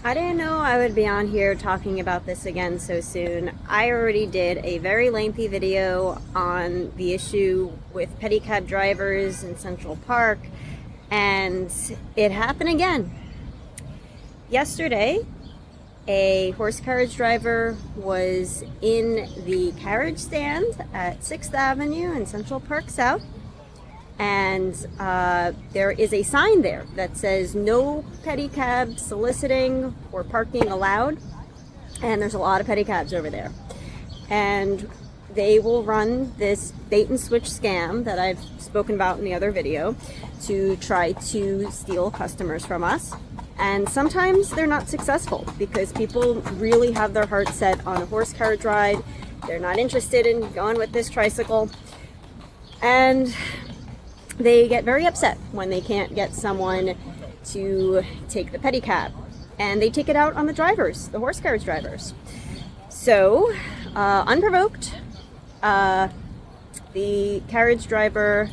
I didn't know I would be on here talking about this again so soon. I already did a very lengthy video on the issue with pedicab drivers in Central Park, and it happened again. Yesterday, a horse carriage driver was in the carriage stand at 6th Avenue in Central Park South, and there is a sign there that says no pedicab soliciting or parking allowed, and there's a lot of pedicabs over there, and they will run this bait and switch scam that I've spoken about in the other video to try to steal customers from us. And sometimes they're not successful because people really have their heart set on a horse carriage ride. They're not interested in going with this tricycle, and they get very upset when they can't get someone to take the pedicab, and they take it out on the drivers, the horse carriage drivers. So, unprovoked, the carriage driver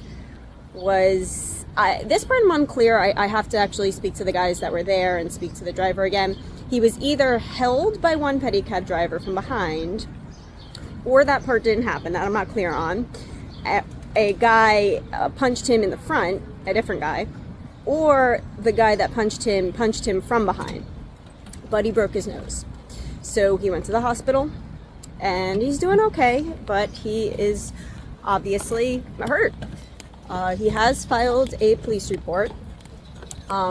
was, this part I'm unclear. I have to actually speak to the guys that were there and speak to the driver again. He was either held by one pedicab driver from behind, or that part didn't happen, that I'm not clear on. A guy punched him in the front, a different guy, or the guy that punched him from behind, but he broke his nose. So he went to the hospital, and he's doing okay, but he is obviously hurt. He has filed a police report.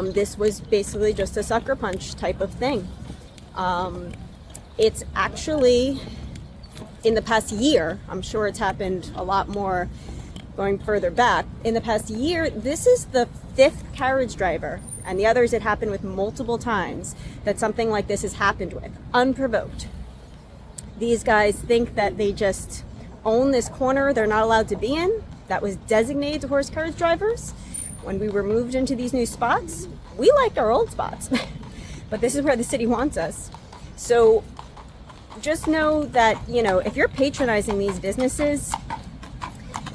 This was basically just a sucker punch type of thing. It's actually, in the past year, I'm sure it's happened a lot more going further back. In the past year, this is the 5th carriage driver, and the others it happened with multiple times, that something like this has happened with, unprovoked. These guys think that they just own this corner they're not allowed to be in, that was designated to horse carriage drivers. When we were moved into these new spots, we liked our old spots, but this is where the city wants us. So just know that, if you're patronizing these businesses,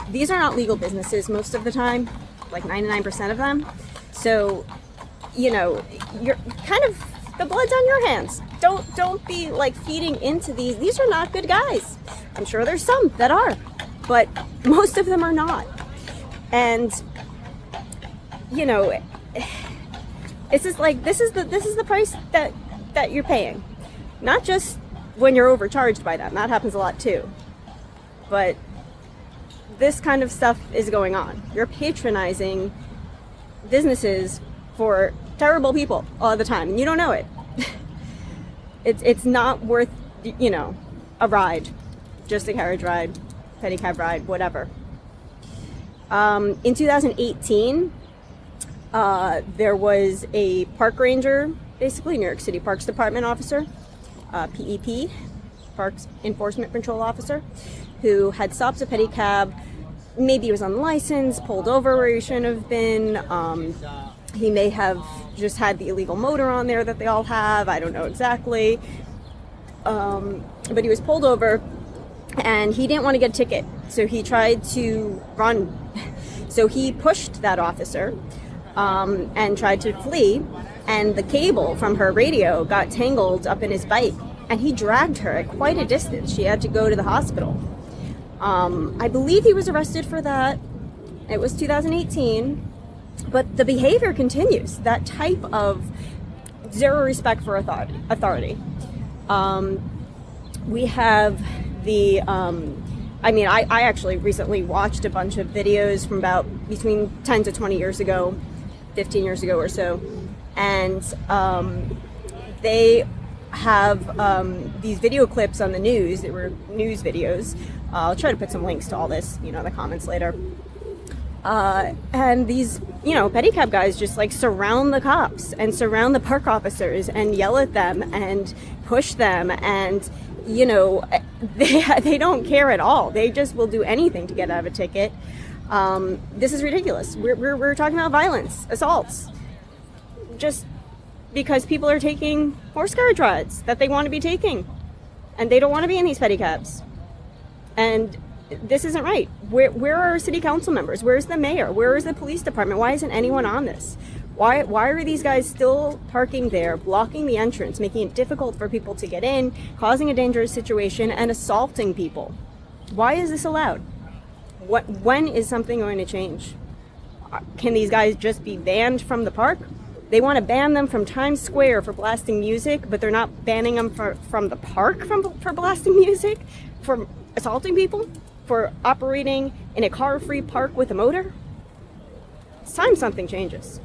these are not legal businesses most of the time, like 99% of them. So, you're kind of, the blood's on your hands. Don't be like feeding into these. These are not good guys. I'm sure there's some that are, but most of them are not. And, it's just like, this is the price that you're paying. Not just when you're overcharged by them. That happens a lot too. But this kind of stuff is going on. You're patronizing businesses for terrible people all the time, and you don't know it. It's not worth, a ride, just a carriage ride, pedicab ride, whatever. In 2018, there was a park ranger, basically New York City Parks Department officer, PEP, Parks Enforcement Patrol officer, who had stopped a pedicab. Maybe he was unlicensed, pulled over where he shouldn't have been. He may have just had the illegal motor on there that they all have. I don't know exactly. But he was pulled over, and he didn't want to get a ticket, so he tried to run. So he pushed that officer and tried to flee, and the cable from her radio got tangled up in his bike, and he dragged her at quite a distance. She had to go to the hospital. I believe he was arrested for that. It was 2018, but the behavior continues. That type of zero respect for authority. We have the, I actually recently watched a bunch of videos from about between 10 to 20 years ago, 15 years ago or so, and they have these video clips on the news. They were news videos. I'll try to put some links to all this, in the comments later. And these, pedicab guys just like surround the cops and surround the park officers and yell at them and push them, and they don't care at all. They just will do anything to get out of a ticket. This is ridiculous. We're talking about violence, assaults, just because people are taking horse carriage rides that they want to be taking, and they don't want to be in these pedicabs. And this isn't right. Where are our city council members? Where's the mayor? Where is the police department? Why isn't anyone on this? Why are these guys still parking there, blocking the entrance, making it difficult for people to get in, causing a dangerous situation, and assaulting people? Why is this allowed? When is something going to change? Can these guys just be banned from the park? They want to ban them from Times Square for blasting music, but they're not banning them from the park for blasting music, for assaulting people, for operating in a car-free park with a motor? It's time something changes.